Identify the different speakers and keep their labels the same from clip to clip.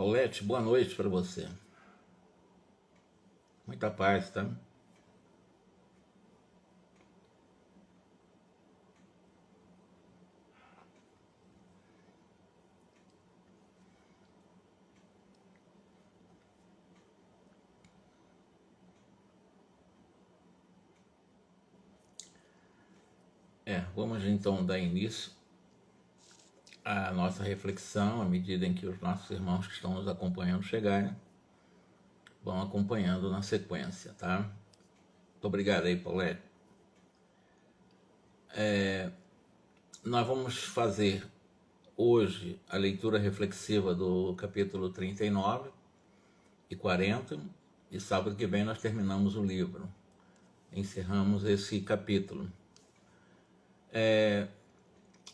Speaker 1: Paulette, boa noite para você. Muita paz, tá? Vamos então dar início à nossa reflexão à medida em que os nossos irmãos que estão nos acompanhando chegarem, vão acompanhando na sequência, tá? Muito obrigado aí, Paulette. Nós vamos fazer hoje a leitura reflexiva do capítulo 39 e 40, e sábado que vem nós terminamos o livro, encerramos esse capítulo.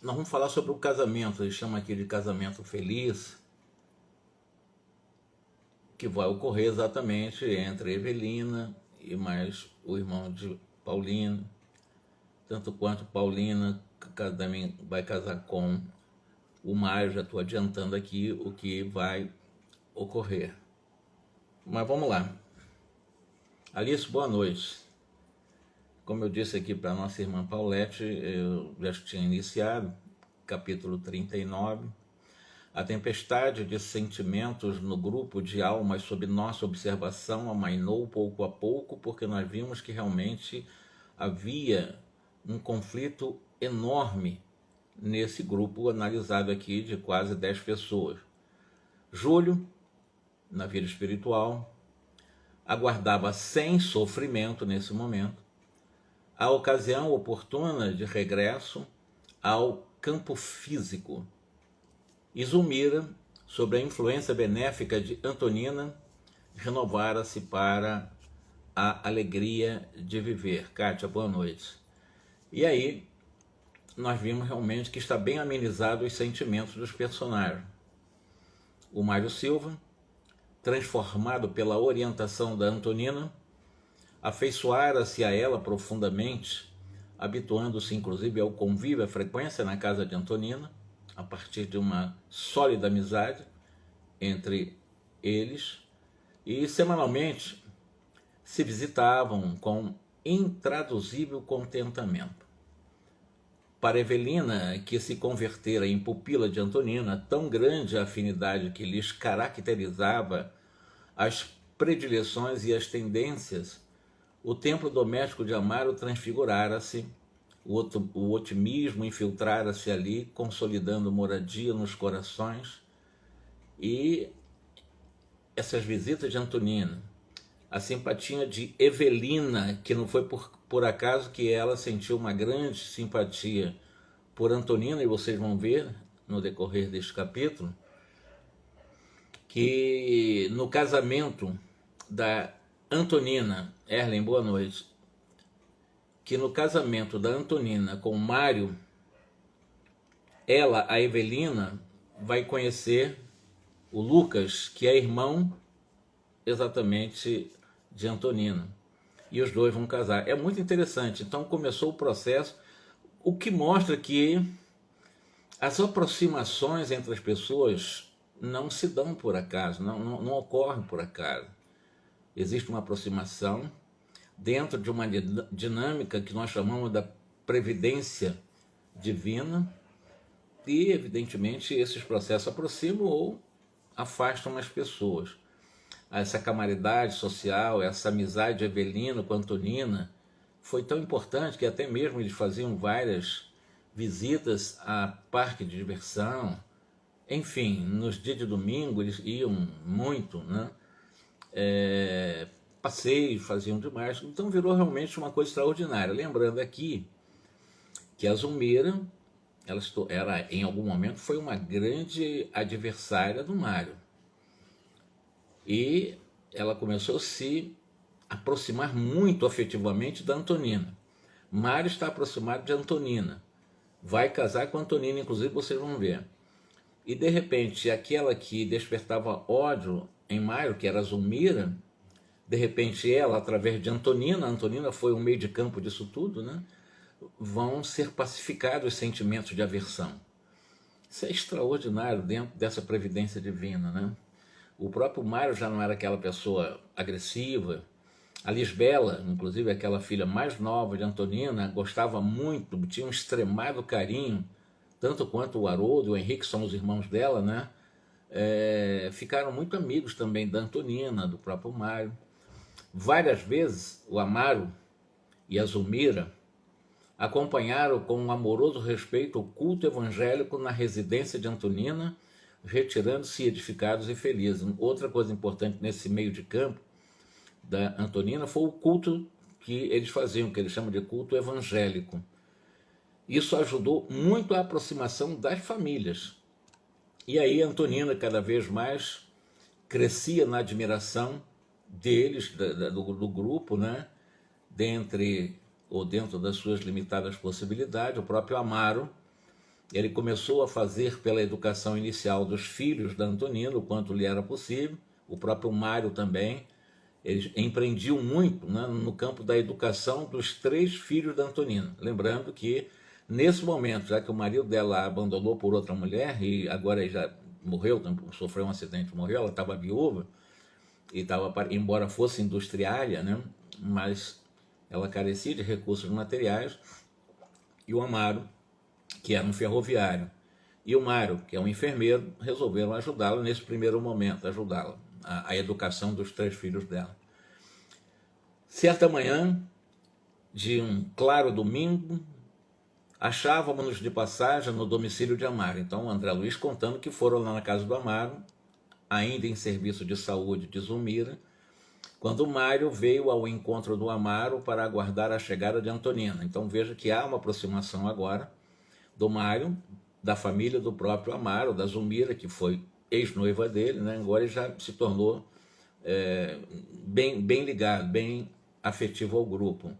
Speaker 1: Nós vamos falar sobre o casamento, eles chamam aqui de casamento feliz, que vai ocorrer exatamente entre Evelina e mais o irmão de Paulina, tanto quanto Paulina também vai casar com o Mário. Já estou adiantando aqui o que vai ocorrer. Mas vamos lá. Alice, boa noite. Como eu disse aqui para a nossa irmã Paulette, eu já tinha iniciado, capítulo 39, a tempestade de sentimentos no grupo de almas sob nossa observação amainou pouco a pouco, porque nós vimos que realmente havia um conflito enorme nesse grupo analisado aqui de quase 10 pessoas. Júlio, na vida espiritual, aguardava sem sofrimento nesse momento a ocasião oportuna de regresso ao campo físico. E Zulmira, sob a influência benéfica de Antonina, renovara-se para a alegria de viver. Kátia, boa noite. E aí, nós vimos realmente que está bem amenizado os sentimentos dos personagens. O Mário Silva, transformado pela orientação da Antonina, afeiçoara-se a ela profundamente, habituando-se inclusive ao convívio, à frequência na casa de Antonina, a partir de uma sólida amizade entre eles, e semanalmente se visitavam com intraduzível contentamento. Para Evelina, que se convertera em pupila de Antonina, tão grande a afinidade que lhes caracterizava as predileções e as tendências, o templo doméstico de Amaro transfigurara-se, o otimismo infiltrara-se ali, consolidando moradia nos corações, e essas visitas de Antonina, a simpatia de Evelina, que não foi por acaso que ela sentiu uma grande simpatia por Antonina, e vocês vão ver no decorrer deste capítulo, que no casamento da Antonina, Erlen, boa noite, que no casamento da Antonina com o Mário, ela, a Evelina, vai conhecer o Lucas, que é irmão exatamente de Antonina, e os dois vão casar. É muito interessante. Então começou o processo, o que mostra que as aproximações entre as pessoas não se dão por acaso, não ocorrem por acaso. Existe uma aproximação dentro de uma dinâmica que nós chamamos da previdência divina, e evidentemente esses processos aproximam ou afastam as pessoas. Essa camaridade social, essa amizade de Evelina com Antonina foi tão importante que até mesmo eles faziam várias visitas a parque de diversão. Enfim, nos dias de domingo eles iam muito, né? Passeios, faziam demais. Então virou realmente uma coisa extraordinária. Lembrando aqui que a Zulmira, ela em algum momento foi uma grande adversária do Mário. E ela começou a se aproximar muito afetivamente da Antonina. Mário está aproximado de Antonina. Vai casar com Antonina, inclusive vocês vão ver. E de repente, aquela que despertava ódio em Mário, que era a Zulmira, de repente ela, através de Antonina, a Antonina foi um meio de campo disso tudo, né? Vão ser pacificados os sentimentos de aversão. Isso é extraordinário dentro dessa previdência divina, né? O próprio Mário já não era aquela pessoa agressiva. A Lisbela, inclusive aquela filha mais nova de Antonina, gostava muito, tinha um extremado carinho, tanto quanto o Haroldo e o Henrique, são os irmãos dela, né? Ficaram muito amigos também da Antonina, do próprio Mário. Várias vezes o Amaro e a Zulmira acompanharam com um amoroso respeito o culto evangélico na residência de Antonina, retirando-se edificados e felizes. Outra coisa importante nesse meio de campo da Antonina foi o culto que eles faziam, que eles chamam de culto evangélico. Isso ajudou muito a aproximação das famílias. E aí Antonina cada vez mais crescia na admiração deles, do grupo, né? Dentro das suas limitadas possibilidades. O próprio Amaro, ele começou a fazer pela educação inicial dos filhos da Antonina, o quanto lhe era possível. O próprio Mário também. Eles empreendiam muito, né, no campo da educação dos 3 filhos da Antonina. Lembrando que, nesse momento, já que o marido dela a abandonou por outra mulher, e agora já morreu, sofreu um acidente, morreu, ela estava viúva, e estava, embora fosse industriária, né, mas ela carecia de recursos materiais, e o Amaro, que era um ferroviário, e o Mário, que é um enfermeiro, resolveram ajudá-la nesse primeiro momento, ajudá-la a educação dos 3 filhos dela. Certa manhã, de um claro domingo, achávamos-nos de passagem no domicílio de Amaro. Então, o André Luiz contando que foram lá na casa do Amaro, ainda em serviço de saúde de Zulmira, quando o Mário veio ao encontro do Amaro para aguardar a chegada de Antonina. Então, veja que há uma aproximação agora do Mário, da família do próprio Amaro, da Zulmira, que foi ex-noiva dele, né? Agora ele já se tornou bem ligado, bem afetivo ao grupo.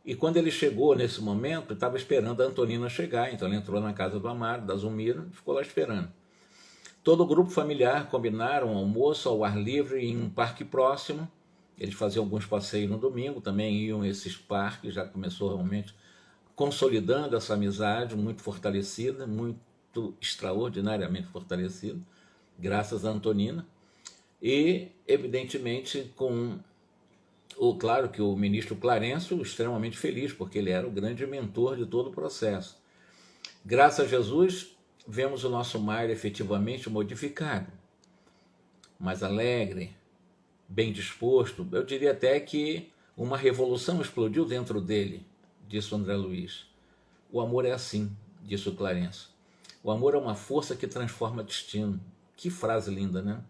Speaker 1: E quando ele chegou nesse momento, estava esperando a Antonina chegar, então ele entrou na casa do Amaro, da Zulmira, ficou lá esperando. Todo o grupo familiar combinaram um almoço ao ar livre em um parque próximo. Eles faziam alguns passeios no domingo, também iam a esses parques, já começou realmente consolidando essa amizade muito fortalecida, muito extraordinariamente fortalecida, graças a Antonina, e evidentemente claro que o ministro Clarencio extremamente feliz, porque ele era o grande mentor de todo o processo. Graças a Jesus, vemos o nosso Mário efetivamente modificado, mais alegre, bem disposto. Eu diria até que uma revolução explodiu dentro dele, disse o André Luiz. O amor é assim, disse o Clarencio. O amor é uma força que transforma destino. Que frase linda, né?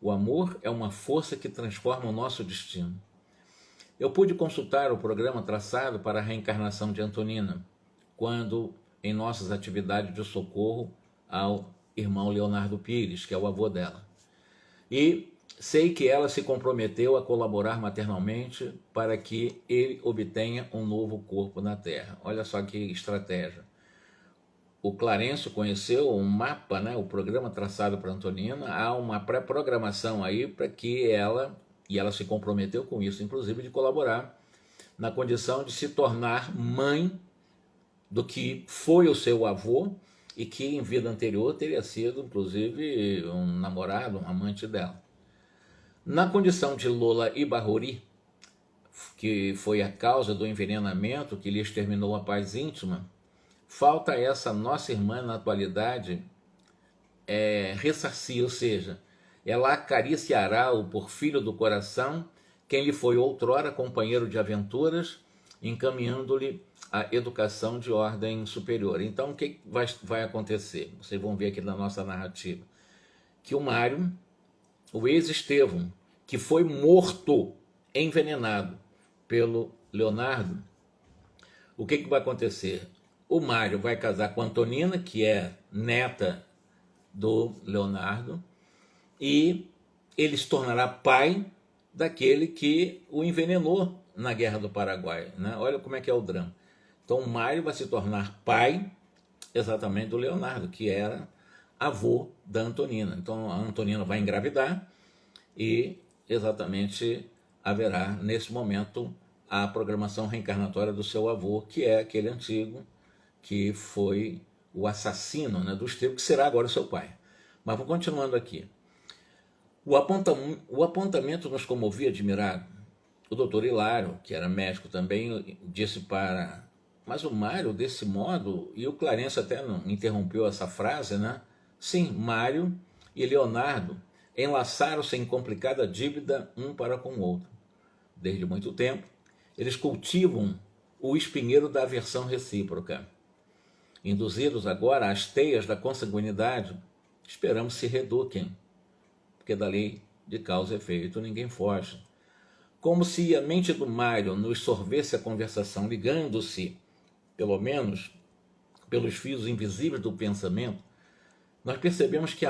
Speaker 1: O amor é uma força que transforma o nosso destino. Eu pude consultar o programa traçado para a reencarnação de Antonina, quando em nossas atividades de socorro ao irmão Leonardo Pires, que é o avô dela. E sei que ela se comprometeu a colaborar maternalmente para que ele obtenha um novo corpo na Terra. Olha só que estratégia. O Clarencio conheceu um mapa, né, o programa traçado para Antonina, há uma pré-programação aí para que ela se comprometeu com isso, inclusive de colaborar na condição de se tornar mãe do que foi o seu avô e que em vida anterior teria sido, inclusive, um namorado, um amante dela. Na condição de Lola Ibarruri, que foi a causa do envenenamento que lhe exterminou a paz íntima, falta essa nossa irmã na atualidade ressarcir, ou seja, ela acariciará o porfírio do coração, quem lhe foi outrora companheiro de aventuras, encaminhando-lhe a educação de ordem superior. Então, o que vai acontecer? Vocês vão ver aqui na nossa narrativa. Que o Mário, o ex-Estevão, que foi morto, envenenado pelo Leonardo, o que vai acontecer? O Mário vai casar com a Antonina, que é neta do Leonardo, e ele se tornará pai daquele que o envenenou na Guerra do Paraguai, né? Olha como é que é o drama. Então o Mário vai se tornar pai exatamente do Leonardo, que era avô da Antonina. Então a Antonina vai engravidar e exatamente haverá nesse momento a programação reencarnatória do seu avô, que é aquele antigo que foi o assassino, né, do Estevão, que será agora o seu pai. Mas vou continuando aqui. O apontamento nos comovia admirado. O doutor Hilário, que era médico também, disse para... Mas o Mário, desse modo, e o Clarence até não interrompeu essa frase, né? Sim, Mário e Leonardo enlaçaram-se em complicada dívida um para com o outro. Desde muito tempo, eles cultivam o espinheiro da aversão recíproca. Induzidos agora às teias da consanguinidade, esperamos se reduquem, porque da lei de causa e efeito ninguém foge. Como se a mente do Mário nos sorvesse a conversação, ligando-se, pelo menos, pelos fios invisíveis do pensamento, nós percebemos que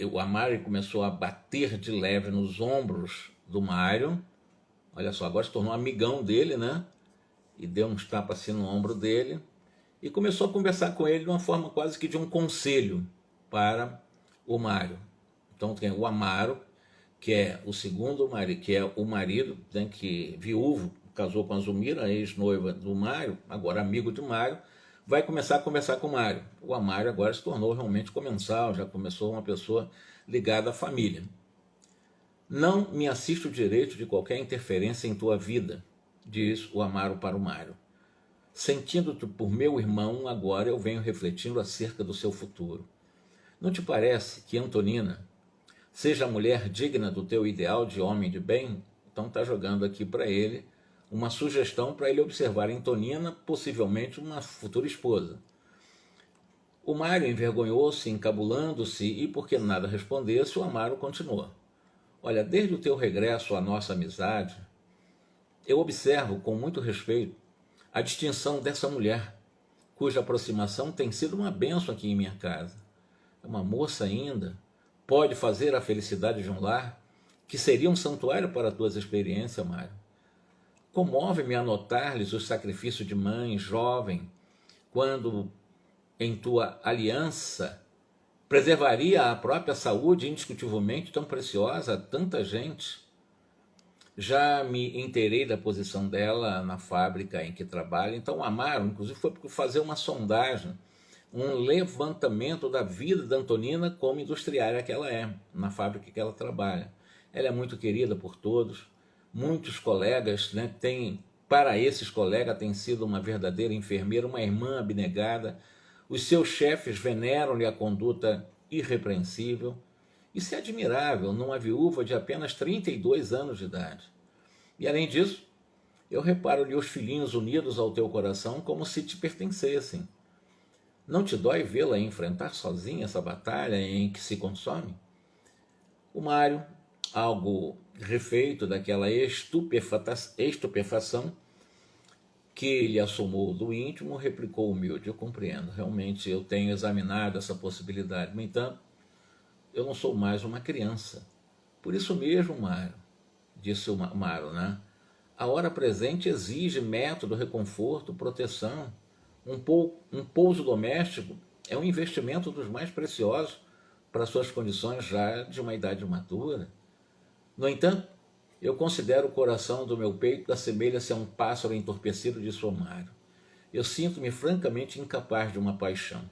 Speaker 1: o Amaro começou a bater de leve nos ombros do Mário. Olha só, agora se tornou amigão dele, né? E deu uns tapas assim no ombro dele e começou a conversar com ele de uma forma quase que de um conselho para o Mário. Então tem o Amaro, que é o segundo marido, que é o marido, né, que viúvo, casou com a Zumira, ex-noiva do Mário, agora amigo de Mário, vai começar a conversar com o Mário. O Amário agora se tornou realmente comensal, já começou uma pessoa ligada à família. Não me assisto o direito de qualquer interferência em tua vida, diz o Amaro para o Mário. Sentindo-te por meu irmão, agora eu venho refletindo acerca do seu futuro. Não te parece que Antonina seja a mulher digna do teu ideal de homem de bem? Então está jogando aqui para ele uma sugestão para ele observar em Antonina, possivelmente uma futura esposa. O Mário envergonhou-se, encabulando-se, e porque nada respondesse, o Amaro continuou. Olha, desde o teu regresso à nossa amizade, eu observo com muito respeito a distinção dessa mulher, cuja aproximação tem sido uma bênção aqui em minha casa. É uma moça ainda, pode fazer a felicidade de um lar, que seria um santuário para as tuas experiências, Mário. Comove-me a notar-lhes o sacrifício de mãe jovem, quando em tua aliança preservaria a própria saúde indiscutivelmente tão preciosa a tanta gente. Já me inteirei da posição dela na fábrica em que trabalha, então o Amaro, inclusive, foi fazer uma sondagem, um levantamento da vida da Antonina como industriária que ela é, na fábrica que ela trabalha. Ela é muito querida por todos, muitos colegas, né, para esses colegas tem sido uma verdadeira enfermeira, uma irmã abnegada. Os seus chefes veneram-lhe a conduta irrepreensível. Isso é admirável numa viúva de apenas 32 anos de idade. E além disso, eu reparo-lhe os filhinhos unidos ao teu coração como se te pertencessem. Não te dói vê-la enfrentar sozinha essa batalha em que se consome? O Mário, algo refeito daquela estupefação que lhe assomou do íntimo, replicou humilde: eu compreendo, realmente eu tenho examinado essa possibilidade. No entanto, eu não sou mais uma criança. Por isso mesmo, Mário, disse o Mário, né? A hora presente exige método, reconforto, proteção. Um pouso doméstico é um investimento dos mais preciosos para suas condições já de uma idade madura. No entanto, eu considero o coração do meu peito assemelha-se a um pássaro entorpecido de Mário. Eu sinto-me francamente incapaz de uma paixão.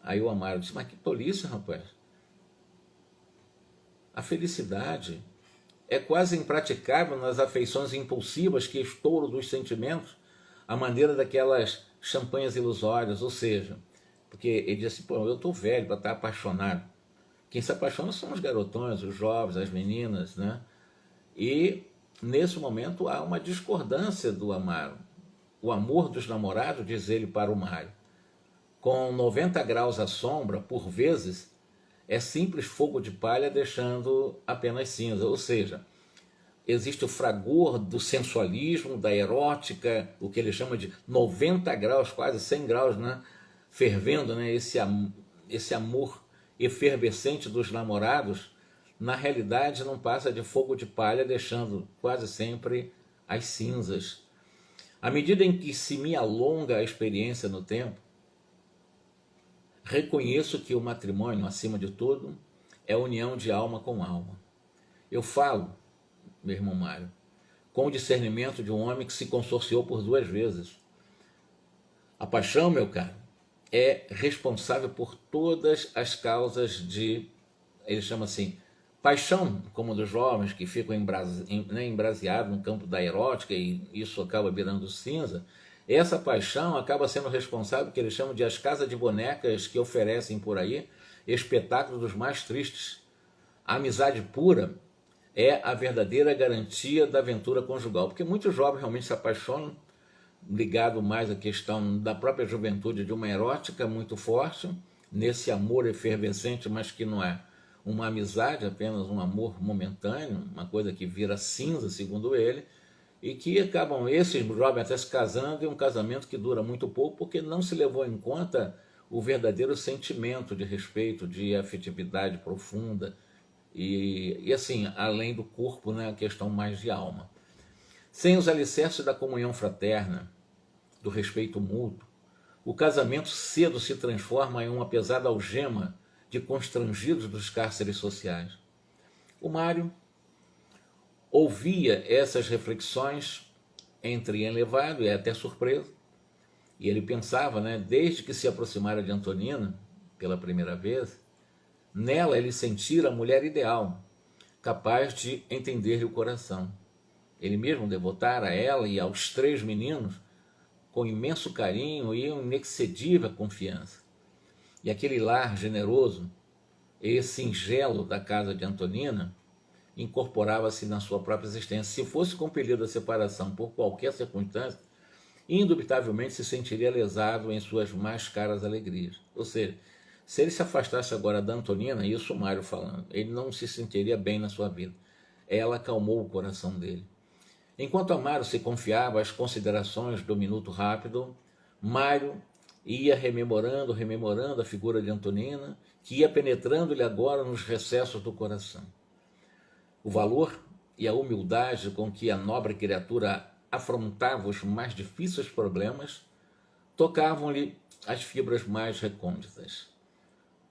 Speaker 1: Aí o Amaro disse: mas que tolice, rapaz. A felicidade é quase impraticável nas afeições impulsivas que estouram dos sentimentos, à maneira daquelas champanhes ilusórias, ou seja, porque ele disse: pô, eu estou velho para estar apaixonado. Quem se apaixona são os garotões, os jovens, as meninas, né? E nesse momento há uma discordância do Amaro. O amor dos namorados, diz ele para o Mário, com 90 graus à sombra, por vezes, é simples fogo de palha deixando apenas cinza. Ou seja, existe o fragor do sensualismo, da erótica, o que ele chama de 90 graus, quase 100 graus, né? Fervendo, né? Esse amor efervescente dos namorados, na realidade não passa de fogo de palha, deixando quase sempre as cinzas. À medida em que se me alonga a experiência no tempo, reconheço que o matrimônio, acima de tudo, é a união de alma com alma. Eu falo, meu irmão Mário, com o discernimento de um homem que se consorciou por 2 vezes. A paixão, meu caro, é responsável por todas as causas de ele chama assim, paixão, como dos jovens que ficam embraseados no campo da erótica e isso acaba virando cinza. Essa paixão acaba sendo responsável, que eles chamam de as casas de bonecas que oferecem por aí espetáculos dos mais tristes. A amizade pura é a verdadeira garantia da aventura conjugal, porque muitos jovens realmente se apaixonam, ligado mais à questão da própria juventude, de uma erótica muito forte, nesse amor efervescente, mas que não é uma amizade, apenas um amor momentâneo, uma coisa que vira cinza, segundo ele, e que acabam esses jovens até se casando, e um casamento que dura muito pouco, porque não se levou em conta o verdadeiro sentimento de respeito, de afetividade profunda, e assim, além do corpo, né, a questão mais de alma. Sem os alicerces da comunhão fraterna, do respeito mútuo, o casamento cedo se transforma em uma pesada algema de constrangidos dos cárceres sociais. O Mário ouvia essas reflexões entre enlevado e até surpreso, e ele pensava, né, desde que se aproximara de Antonina pela primeira vez, nela ele sentira a mulher ideal, capaz de entender-lhe o coração. Ele mesmo devotara a ela e aos 3 meninos com imenso carinho e inexcedível confiança. E aquele lar generoso e singelo da casa de Antonina incorporava-se na sua própria existência. Se fosse compelido à separação por qualquer circunstância, indubitavelmente se sentiria lesado em suas mais caras alegrias. Ou seja, se ele se afastasse agora da Antonina, isso o Mário falando, ele não se sentiria bem na sua vida. Ela acalmou o coração dele. Enquanto Amaro se confiava às considerações do minuto rápido, Mário ia rememorando a figura de Antonina, que ia penetrando-lhe agora nos recessos do coração. O valor e a humildade com que a nobre criatura afrontava os mais difíceis problemas tocavam-lhe as fibras mais recônditas.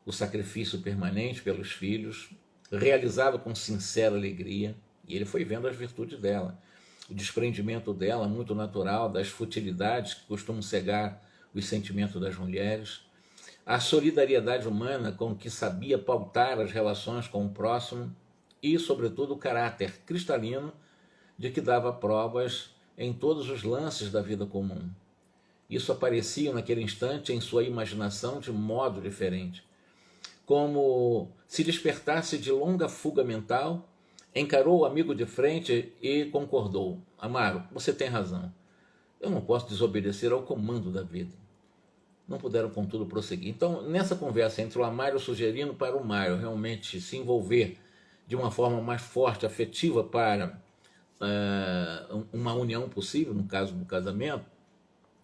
Speaker 1: O sacrifício permanente pelos filhos, realizado com sincera alegria, e ele foi vendo as virtudes dela, o desprendimento dela, muito natural, das futilidades que costumam cegar os sentimentos das mulheres, a solidariedade humana com que sabia pautar as relações com o próximo e, sobretudo, o caráter cristalino de que dava provas em todos os lances da vida comum. Isso aparecia naquele instante em sua imaginação de modo diferente, como se despertasse de longa fuga mental. Encarou o amigo de frente e concordou. Amaro, você tem razão. Eu não posso desobedecer ao comando da vida. Não puderam, contudo, prosseguir. Então, nessa conversa entre o Amaro sugerindo para o Mário realmente se envolver de uma forma mais forte, afetiva, para uma união possível, no caso do casamento,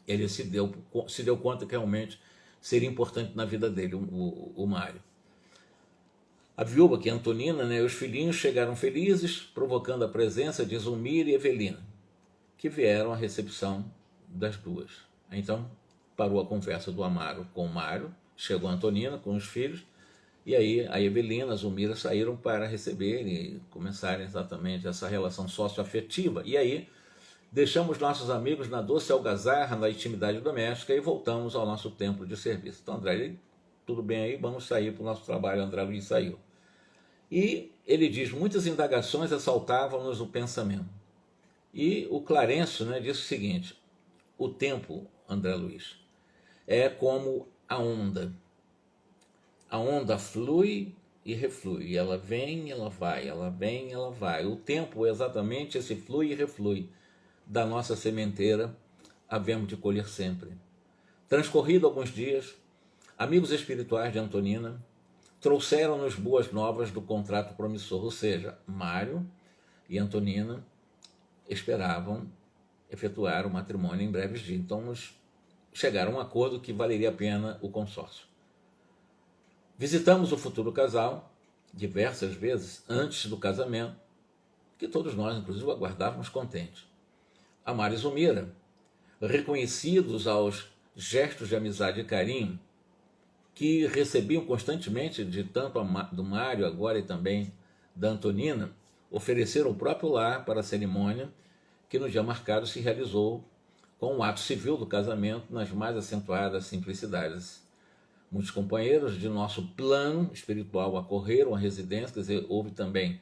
Speaker 1: ele se deu conta que realmente seria importante na vida dele, o Mário. A viúva, que é Antonina, né, e os filhinhos chegaram felizes, provocando a presença de Zulmira e Evelina, que vieram à recepção das duas. Então, parou a conversa do Amaro com o Mário, chegou a Antonina com os filhos, e aí a Evelina, a Zulmira saíram para receber e começarem exatamente essa relação socioafetiva. E aí, deixamos nossos amigos na doce algazarra, na intimidade doméstica e voltamos ao nosso tempo de serviço. Então, André, tudo bem aí, vamos sair para o nosso trabalho. André Luiz saiu. E ele diz, muitas indagações assaltavam-nos o pensamento. E o Clarencio, né, disse o seguinte, o tempo, André Luiz, é como a onda. A onda flui e reflui, ela vem, ela vai, ela vem, ela vai. O tempo é exatamente esse flui e reflui da nossa sementeira, havemos de colher sempre. Transcorrido alguns dias, amigos espirituais de Antonina trouxeram-nos boas novas do contrato promissor, ou seja, Mário e Antonina esperavam efetuar o matrimônio em breves dias. Então, chegaram a um acordo que valeria a pena o consórcio. Visitamos o futuro casal diversas vezes antes do casamento, que todos nós, inclusive, aguardávamos contentes. Amaro e Zulmira, reconhecidos aos gestos de amizade e carinho que recebiam constantemente de tanto do Mário agora e também da Antonina, ofereceram o próprio lar para a cerimônia que no dia marcado se realizou com o ato civil do casamento nas mais acentuadas simplicidades. Muitos companheiros de nosso plano espiritual acorreram à residência, quer dizer, houve também,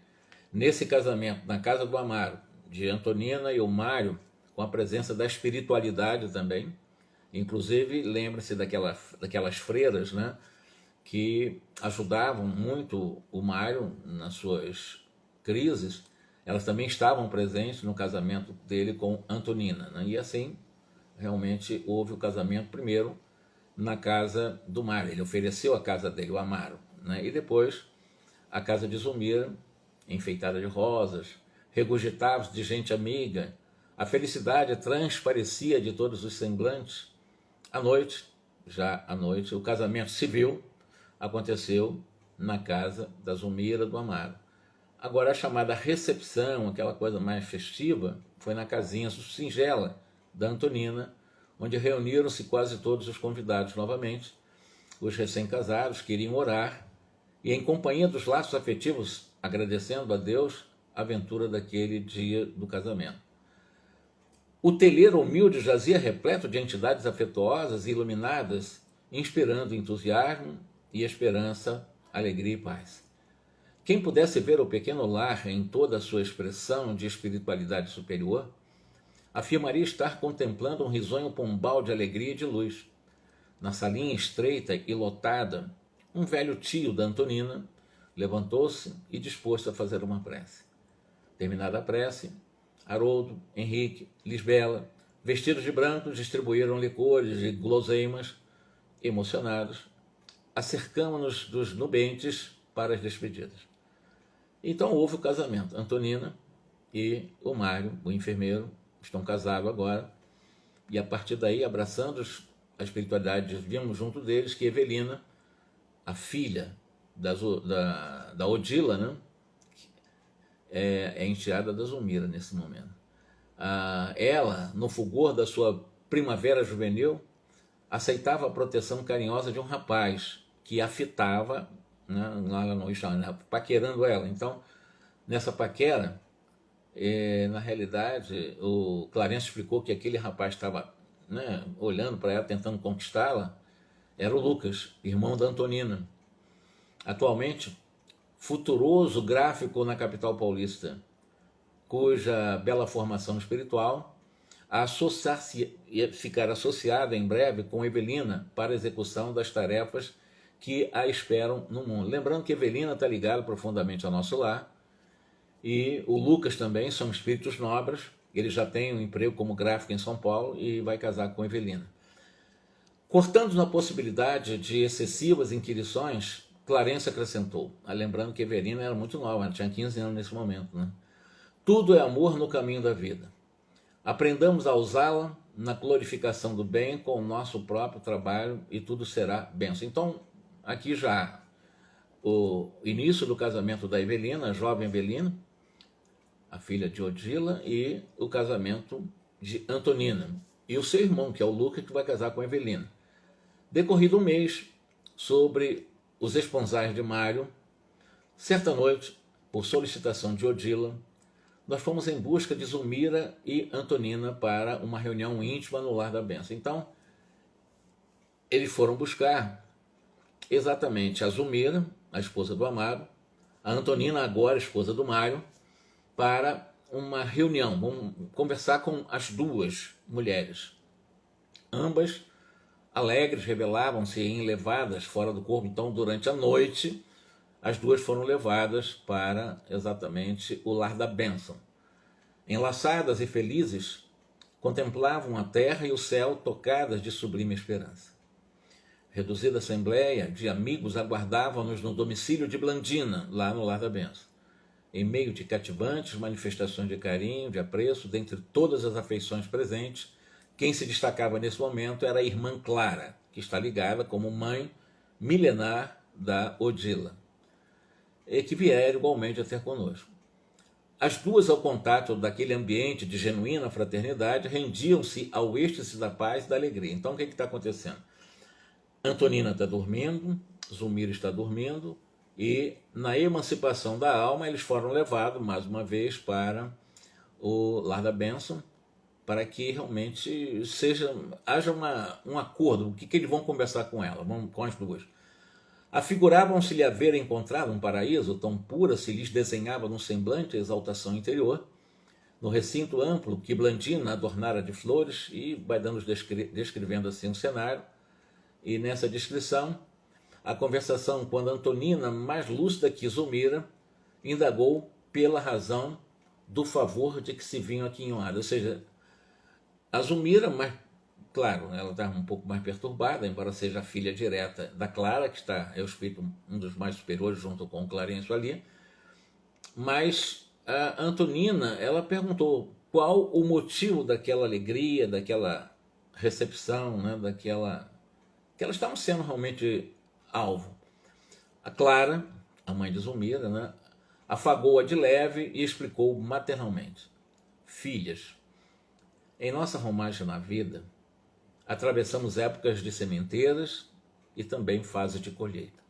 Speaker 1: nesse casamento, na casa do Amaro, de Antonina e o Mário, com a presença da espiritualidade também. Inclusive, lembre-se daquelas freiras, né, que ajudavam muito o Mário nas suas crises. Elas também estavam presentes no casamento dele com Antonina, né? E assim, realmente, houve o casamento primeiro na casa do Mário. Ele ofereceu a casa dele, o Amaro, né? E depois a casa de Zulmira, enfeitada de rosas, regurgitados de gente amiga. A felicidade transparecia de todos os semblantes. À noite, já à noite, o casamento civil aconteceu na casa da Zulmira do Amaro. Agora, a chamada recepção, aquela coisa mais festiva, foi na casinha singela da Antonina, onde reuniram-se quase todos os convidados novamente. Os recém-casados queriam orar e, em companhia dos laços afetivos, agradecendo a Deus a aventura daquele dia do casamento. O telheiro humilde jazia repleto de entidades afetuosas e iluminadas, inspirando entusiasmo e esperança, alegria e paz. Quem pudesse ver o pequeno lar em toda a sua expressão de espiritualidade superior, afirmaria estar contemplando um risonho pombal de alegria e de luz. Na salinha estreita e lotada, um velho tio da Antonina levantou-se e dispôs-se a fazer uma prece. Terminada a prece, Haroldo, Henrique, Lisbela, vestidos de branco, distribuíram licores e guloseimas. Emocionados, acercamo-nos dos nubentes para as despedidas. Então houve o casamento. Antonina e o Mário, o enfermeiro, estão casados agora. E a partir daí, abraçando a espiritualidade, vimos junto deles que Evelina, a filha da Odila, né, é enteada da Zulmira nesse momento. Ela, no fulgor da sua primavera juvenil, aceitava a proteção carinhosa de um rapaz que a fitava, né, lá no Ixão, paquerando ela. Então, nessa paquera, na realidade, o Clarence explicou que aquele rapaz estava, né, olhando para ela, tentando conquistá-la, era o Lucas, irmão da Antonina. Atualmente, futuroso gráfico na capital paulista, cuja bela formação espiritual ficar associada em breve com Evelina para a execução das tarefas que a esperam no mundo. Lembrando que Evelina está ligada profundamente ao nosso lar, e o Lucas também, são espíritos nobres. Ele já tem um emprego como gráfico em São Paulo e vai casar com Evelina. Cortando na possibilidade de excessivas inquirições, Clarence acrescentou, lembrando que Evelina era muito nova, ela tinha 15 anos nesse momento, né? Tudo é amor no caminho da vida. Aprendamos a usá-la na glorificação do bem com o nosso próprio trabalho e tudo será bênção. Então, aqui já o início do casamento da Evelina, a jovem Evelina, a filha de Odila, e o casamento de Antonina. E o seu irmão, que é o Lucas, que vai casar com a Evelina. Decorrido um mês, sobre os esponsais de Mário, certa noite, por solicitação de Odila, nós fomos em busca de Zulmira e Antonina para uma reunião íntima no Lar da Bênção. Então, eles foram buscar exatamente a Zulmira, a esposa do Amado, a Antonina, agora esposa do Mário, para uma reunião. Vamos conversar com as duas mulheres. Ambas alegres, revelavam-se em levadas fora do corpo. Então, durante a noite, as duas foram levadas para exatamente o Lar da Bênção. Enlaçadas e felizes, contemplavam a terra e o céu tocadas de sublime esperança. Reduzida assembleia de amigos aguardavam-nos no domicílio de Blandina, lá no Lar da Bênção. Em meio de cativantes manifestações de carinho, de apreço, dentre todas as afeições presentes, quem se destacava nesse momento era a irmã Clara, que está ligada como mãe milenar da Odila, e que vieram igualmente a ter conosco. As duas, ao contato daquele ambiente de genuína fraternidade, rendiam-se ao êxtase da paz e da alegria. Então, o que está acontecendo? Antonina está dormindo, Zulmira está dormindo, e na emancipação da alma eles foram levados mais uma vez para o Lar da Bênção, para que realmente haja um acordo. O que eles vão conversar com ela, com as duas? Afiguravam-se-lhe haver encontrado um paraíso, tão pura se lhes desenhava no semblante a exaltação interior, no recinto amplo que Blandina adornara de flores, e vai descrevendo assim o cenário. E nessa descrição, a conversação, quando Antonina, mais lúcida que Zulmira, indagou pela razão do favor de que se vinham aquinhoadas. Ou seja, a Zulmira, mas claro, ela está um pouco mais perturbada, embora seja a filha direta da Clara, que é o espírito um dos mais superiores junto com o Clarencio ali, mas a Antonina, ela perguntou qual o motivo daquela alegria, daquela recepção, né, que elas estavam sendo realmente alvo. A Clara, a mãe de Zulmira, né, afagou-a de leve e explicou maternalmente: filhas, em nossa romagem na vida, atravessamos épocas de sementeiras e também fases de colheita.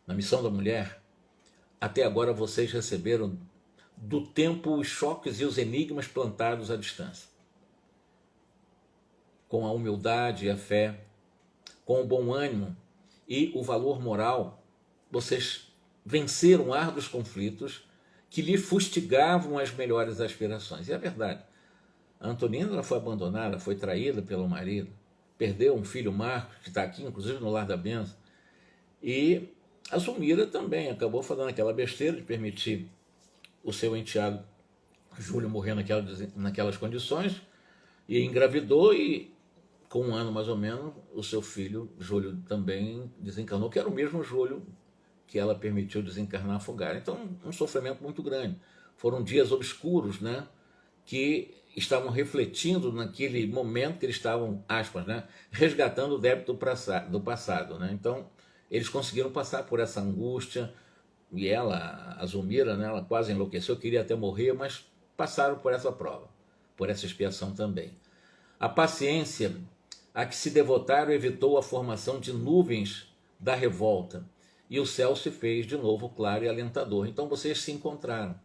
Speaker 1: Na missão da mulher, até agora vocês receberam do tempo os choques e os enigmas plantados à distância. Com a humildade e a fé, com o bom ânimo e o valor moral, vocês venceram árduos conflitos que lhe fustigavam as melhores aspirações. E é verdade. A Antonina foi abandonada, foi traída pelo marido, perdeu um filho, Marcos, que está aqui, inclusive no Lar da Benção. E a Zulmira também acabou fazendo aquela besteira de permitir o seu enteado Júlio morrer naquelas condições, e engravidou, e com um ano mais ou menos, o seu filho Júlio também desencarnou, que era o mesmo Júlio que ela permitiu desencarnar afogado. Então, um sofrimento muito grande. Foram dias obscuros, né, que estavam refletindo naquele momento que eles estavam, aspas, né, resgatando o débito do passado. Né? Então, eles conseguiram passar por essa angústia, e ela, a Zulmira, né, ela quase enlouqueceu, queria até morrer, mas passaram por essa prova, por essa expiação também. A paciência a que se devotaram evitou a formação de nuvens da revolta, e o céu se fez de novo claro e alentador. Então vocês se encontraram,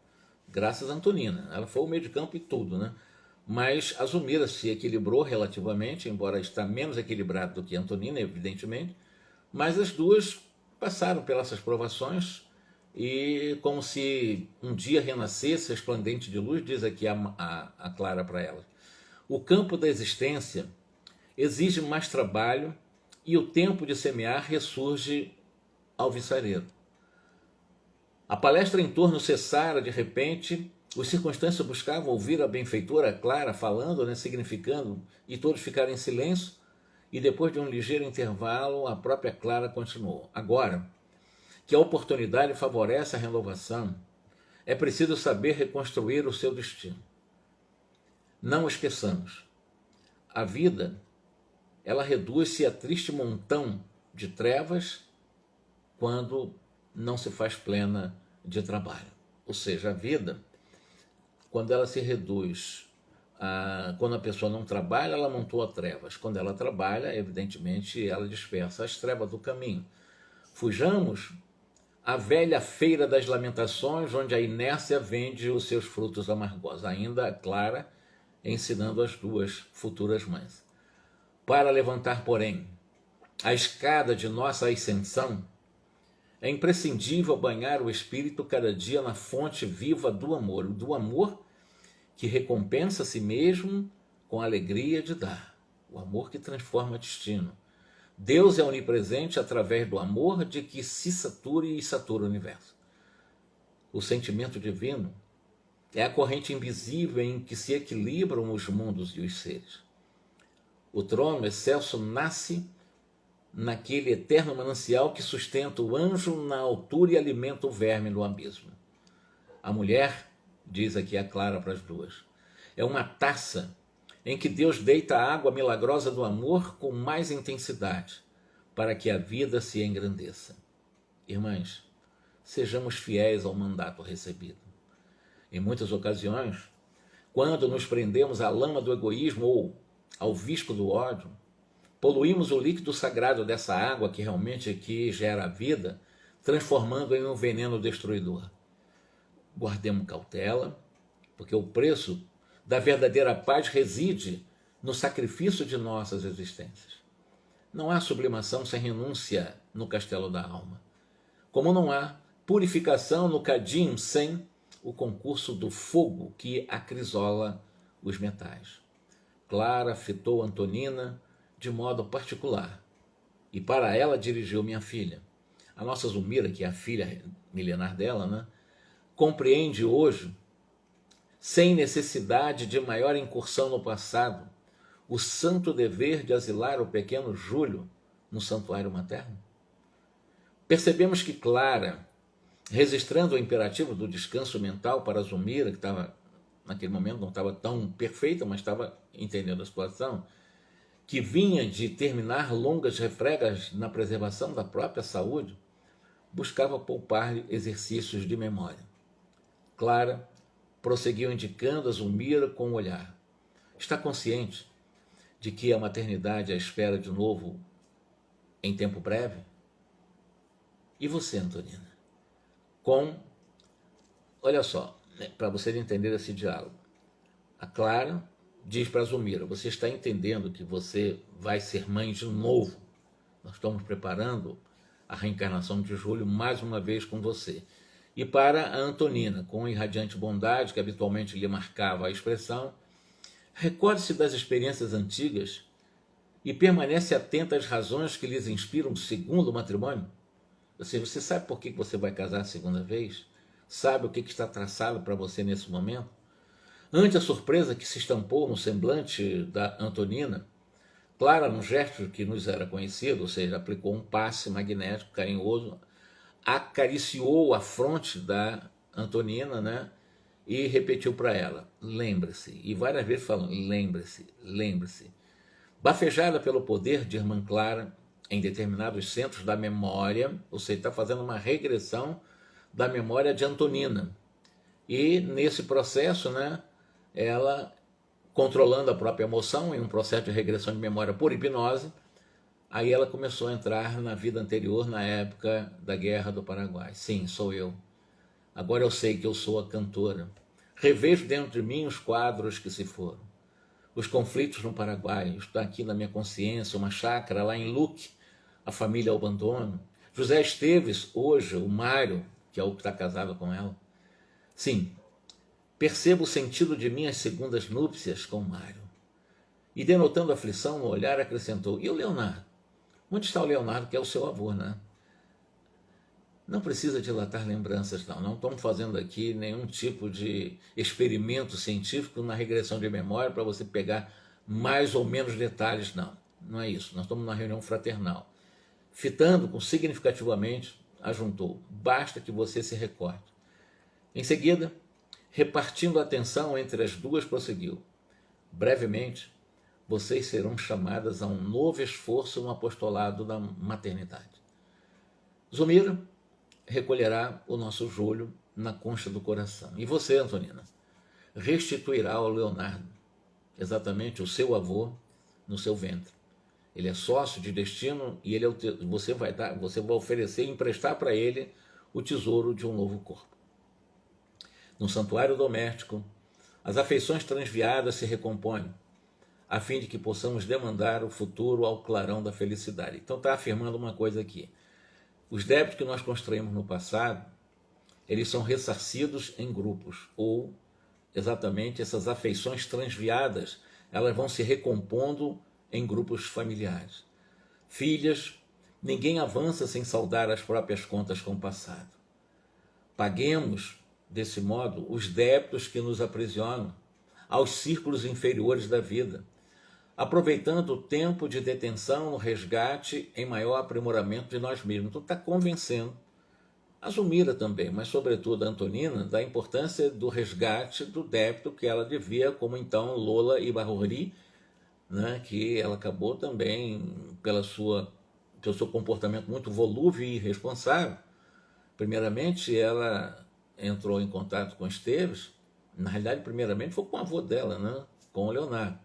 Speaker 1: graças a Antonina. Ela foi o meio de campo e tudo, né? Mas a Zulmira se equilibrou relativamente, embora está menos equilibrada do que a Antonina, evidentemente, mas as duas passaram pelas provações, e como se um dia renascesse resplandente de luz, diz aqui a Clara para elas: o campo da existência exige mais trabalho, e o tempo de semear ressurge alvissareiro. A palestra em torno cessara de repente, os circunstantes buscavam ouvir a benfeitora Clara falando, né, significando, e todos ficaram em silêncio, e depois de um ligeiro intervalo, a própria Clara continuou: agora que a oportunidade favorece a renovação, é preciso saber reconstruir o seu destino. Não esqueçamos, a vida, ela reduz-se a triste montão de trevas quando não se faz plena de trabalho. Ou seja, a vida, quando ela se reduz, quando a pessoa não trabalha, ela amontoa trevas. Quando ela trabalha, evidentemente, ela dispersa as trevas do caminho. Fujamos à velha feira das lamentações, onde a inércia vende os seus frutos amargosos. Ainda Clara ensinando as duas futuras mães. Para levantar, porém, a escada de nossa ascensão, é imprescindível banhar o espírito cada dia na fonte viva do amor que recompensa a si mesmo com a alegria de dar, o amor que transforma destino. Deus é onipresente através do amor de que se satura e satura o universo. O sentimento divino é a corrente invisível em que se equilibram os mundos e os seres. O trono excelso nasce naquele eterno manancial que sustenta o anjo na altura e alimenta o verme no abismo. A mulher, diz aqui a Clara para as duas, é uma taça em que Deus deita a água milagrosa do amor com mais intensidade, para que a vida se engrandeça. Irmãs, sejamos fiéis ao mandato recebido. Em muitas ocasiões, quando nos prendemos à lama do egoísmo ou ao visco do ódio, poluímos o líquido sagrado dessa água que realmente aqui gera a vida, transformando em um veneno destruidor. Guardemos cautela, porque o preço da verdadeira paz reside no sacrifício de nossas existências. Não há sublimação sem renúncia no castelo da alma, como não há purificação no cadinho sem o concurso do fogo que acrisola os metais. Clara fitou Antonina de modo particular, e para ela dirigiu minha filha. A nossa Zulmira, que é a filha milenar dela, né, compreende hoje, sem necessidade de maior incursão no passado, o santo dever de asilar o pequeno Júlio no santuário materno. Percebemos que Clara, registrando o imperativo do descanso mental para Zulmira, que estava, naquele momento, não estava tão perfeita, mas estava entendendo a situação, que vinha de terminar longas refregas na preservação da própria saúde, buscava poupar-lhe exercícios de memória. Clara prosseguiu indicando a Zulmira com o olhar. Está consciente de que a maternidade a espera de novo em tempo breve? E você, Antonina? Olha só, né, para você entender esse diálogo. A Clara diz para a Zulmira, você está entendendo que você vai ser mãe de novo? Nós estamos preparando a reencarnação de Júlio mais uma vez com você. E para a Antonina, com irradiante bondade que habitualmente lhe marcava a expressão, recorde-se das experiências antigas e permanece atenta às razões que lhes inspiram o segundo matrimônio. Você sabe por que você vai casar a segunda vez? Sabe o que está traçado para você nesse momento? Ante a surpresa que se estampou no semblante da Antonina, Clara, num gesto que nos era conhecido, ou seja, aplicou um passe magnético carinhoso, acariciou a fronte da Antonina, né? E repetiu para ela, lembre-se, e várias vezes falando, lembre-se, lembre-se. Bafejada pelo poder de irmã Clara em determinados centros da memória, ou seja, está fazendo uma regressão da memória de Antonina. E nesse processo, né, ela, controlando a própria emoção, em um processo de regressão de memória por hipnose, aí ela começou a entrar na vida anterior, na época da Guerra do Paraguai. Sim, sou eu. Agora eu sei que eu sou a cantora. Revejo dentro de mim os quadros que se foram. Os conflitos no Paraguai, está aqui na minha consciência, uma chácara lá em Luque, a família ao abandono. José Esteves, hoje, o Mário, que é o que está casado com ela. Sim, percebo o sentido de minhas segundas núpcias com Mário. E denotando aflição no olhar, acrescentou, e o Leonardo? Onde está o Leonardo, que é o seu avô, né? Não precisa dilatar lembranças, não. Não estamos fazendo aqui nenhum tipo de experimento científico na regressão de memória para você pegar mais ou menos detalhes, não. Não é isso. Nós estamos numa reunião fraternal. Fitando com significativamente, ajuntou. Basta que você se recorde. Em seguida, repartindo a atenção entre as duas, prosseguiu. Brevemente, vocês serão chamadas a um novo esforço no apostolado da maternidade. Zulmira recolherá o nosso Júlio na concha do coração. E você, Antonina, restituirá ao Leonardo exatamente o seu avô no seu ventre. Ele é sócio de destino e você vai oferecer e emprestar para ele o tesouro de um novo corpo. No santuário doméstico, as afeições transviadas se recompõem, a fim de que possamos demandar o futuro ao clarão da felicidade. Então está afirmando uma coisa aqui. Os débitos que nós construímos no passado, eles são ressarcidos em grupos, ou exatamente essas afeições transviadas, elas vão se recompondo em grupos familiares. Filhas, ninguém avança sem saldar as próprias contas com o passado. Paguemos, desse modo, os débitos que nos aprisionam aos círculos inferiores da vida, aproveitando o tempo de detenção no resgate em maior aprimoramento de nós mesmos. Então está convencendo a Zulmira também, mas sobretudo a Antonina, da importância do resgate do débito que ela devia, como então Lola Ibarruri, né, que ela acabou também, pelo seu comportamento muito volúvel e irresponsável. Primeiramente, ela entrou em contato com Esteves, na realidade, primeiramente foi com o avô dela, né, com o Leonardo.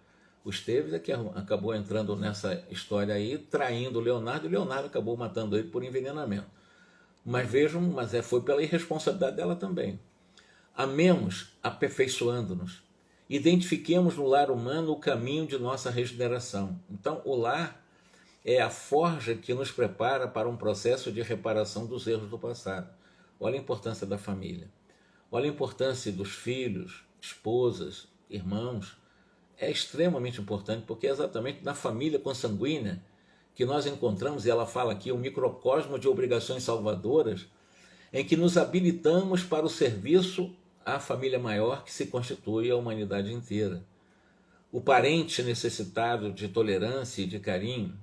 Speaker 1: O Esteves é que acabou entrando nessa história aí, traindo o Leonardo, e o Leonardo acabou matando ele por envenenamento. Mas vejam, foi pela irresponsabilidade dela também. Amemos aperfeiçoando-nos identifiquemos no lar humano o caminho de nossa regeneração. Então, o lar é a forja que nos prepara para um processo de reparação dos erros do passado. Olha a importância da família. Olha a importância dos filhos, esposas, irmãos. É extremamente importante, porque é exatamente na família consanguínea que nós encontramos, e ela fala aqui, um microcosmo de obrigações salvadoras, em que nos habilitamos para o serviço à família maior que se constitui a humanidade inteira. O parente necessitado de tolerância e de carinho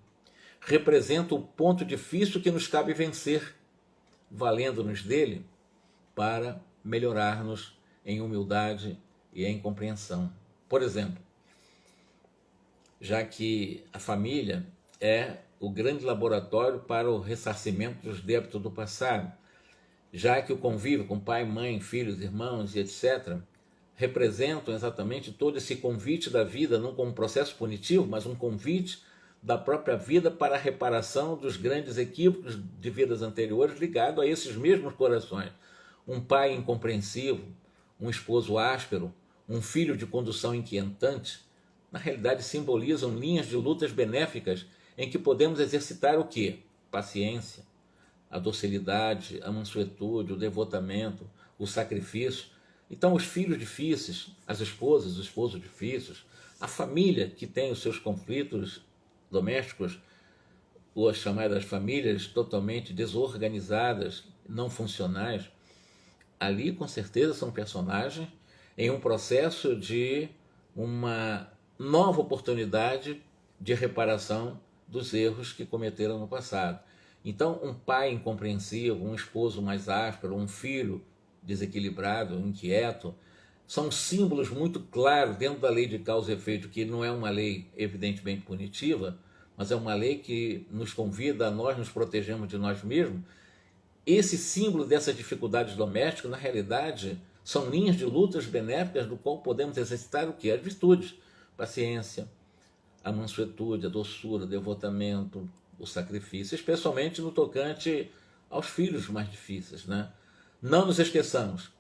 Speaker 1: representa o ponto difícil que nos cabe vencer, valendo-nos dele para melhorar-nos em humildade e em compreensão. Por exemplo, já que a família é o grande laboratório para o ressarcimento dos débitos do passado, já que o convívio com pai, mãe, filhos, irmãos e etc. representam exatamente todo esse convite da vida, não como um processo punitivo, mas um convite da própria vida para a reparação dos grandes equívocos de vidas anteriores ligado a esses mesmos corações. Um pai incompreensivo, um esposo áspero, um filho de condução inquietante, na realidade simbolizam linhas de lutas benéficas em que podemos exercitar o quê? Paciência, a docilidade, a mansuetude, o devotamento, o sacrifício. Então, os filhos difíceis, as esposas, os esposos difíceis, a família que tem os seus conflitos domésticos, ou as chamadas famílias totalmente desorganizadas, não funcionais, ali com certeza são personagens em um processo de uma nova oportunidade de reparação dos erros que cometeram no passado. Então, um pai incompreensivo, um esposo mais áspero, um filho desequilibrado, inquieto, são símbolos muito claros dentro da lei de causa e efeito, que não é uma lei evidentemente punitiva, mas é uma lei que nos convida a nós nos protegermos de nós mesmos. Esse símbolo dessas dificuldades domésticas, na realidade, são linhas de lutas benéficas do qual podemos exercitar o quê? As virtudes, paciência, a mansuetude, a doçura, o devotamento, o sacrifício, especialmente no tocante aos filhos mais difíceis, né? Não nos esqueçamos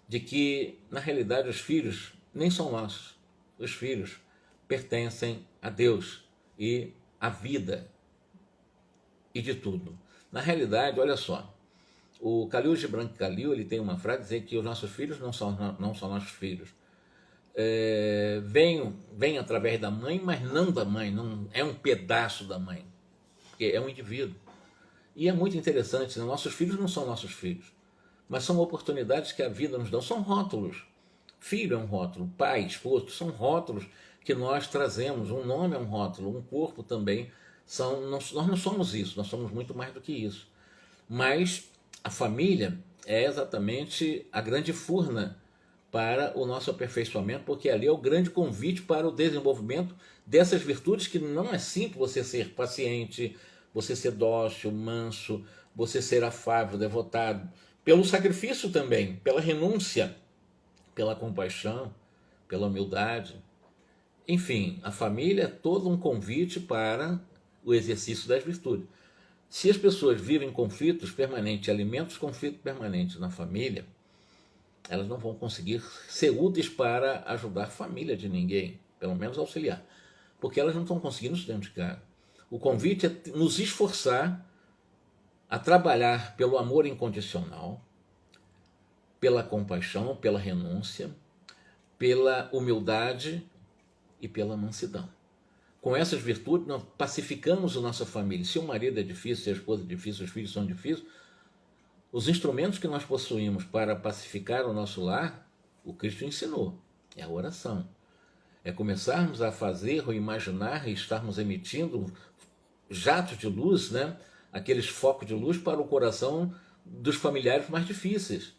Speaker 1: de que, na realidade, os filhos nem são nossos. Os filhos pertencem a Deus e à vida e de tudo. Na realidade, olha só, o Khalil Gibran Khalil, ele tem uma frase dizendo que os nossos filhos não são nossos filhos. Vem através da mãe, mas não da mãe, não é um pedaço da mãe, porque é um indivíduo. E é muito interessante, né? Nossos filhos não são nossos filhos, mas são oportunidades que a vida nos dá, são rótulos. Filho é um rótulo, pai, esposo, são rótulos que nós trazemos, um nome é um rótulo, um corpo também, nós não somos isso, nós somos muito mais do que isso. Mas a família é exatamente a grande furna para o nosso aperfeiçoamento, porque ali é o grande convite para o desenvolvimento dessas virtudes, que não é simples você ser paciente, você ser dócil, manso, você ser afável, devotado, pelo sacrifício também, pela renúncia, pela compaixão, pela humildade. Enfim, a família é todo um convite para o exercício das virtudes. Se as pessoas vivem conflitos permanentes, alimentam os conflitos permanentes na família, elas não vão conseguir ser úteis para ajudar a família de ninguém, pelo menos auxiliar, porque elas não estão conseguindo se dentro de casa. O convite é nos esforçar a trabalhar pelo amor incondicional, pela compaixão, pela renúncia, pela humildade e pela mansidão. Com essas virtudes, nós pacificamos a nossa família. Se o marido é difícil, se a esposa é difícil, os filhos são difíceis, os instrumentos que nós possuímos para pacificar o nosso lar, o Cristo ensinou, é a oração. É começarmos a fazer ou imaginar e estarmos emitindo jatos de luz, né? Aqueles focos de luz para o coração dos familiares mais difíceis.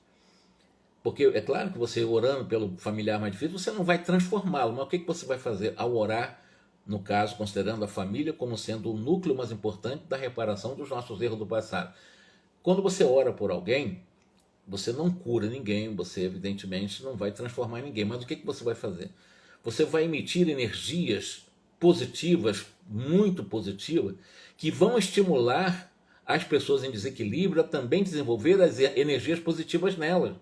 Speaker 1: Porque é claro que você orando pelo familiar mais difícil, você não vai transformá-lo, mas o que você vai fazer ao orar, no caso, considerando a família como sendo o núcleo mais importante da reparação dos nossos erros do passado? Quando você ora por alguém, você não cura ninguém, você evidentemente não vai transformar ninguém, mas o que você vai fazer? Você vai emitir energias positivas, muito positivas, que vão estimular as pessoas em desequilíbrio a também desenvolver as energias positivas nelas.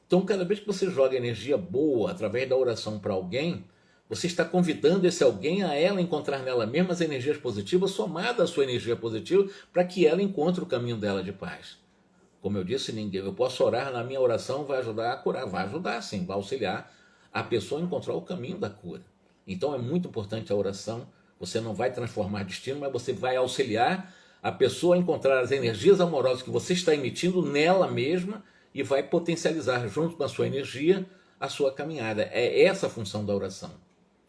Speaker 1: Então, cada vez que você joga energia boa através da oração para alguém, você está convidando esse alguém a ela encontrar nela mesma as energias positivas somadas à sua energia positiva para que ela encontre o caminho dela de paz. Como eu disse, eu posso orar, na minha oração vai ajudar a curar, vai ajudar sim, vai auxiliar a pessoa a encontrar o caminho da cura. Então é muito importante a oração, você não vai transformar destino, mas você vai auxiliar a pessoa a encontrar as energias amorosas que você está emitindo nela mesma e vai potencializar junto com a sua energia a sua caminhada. É essa a função da oração.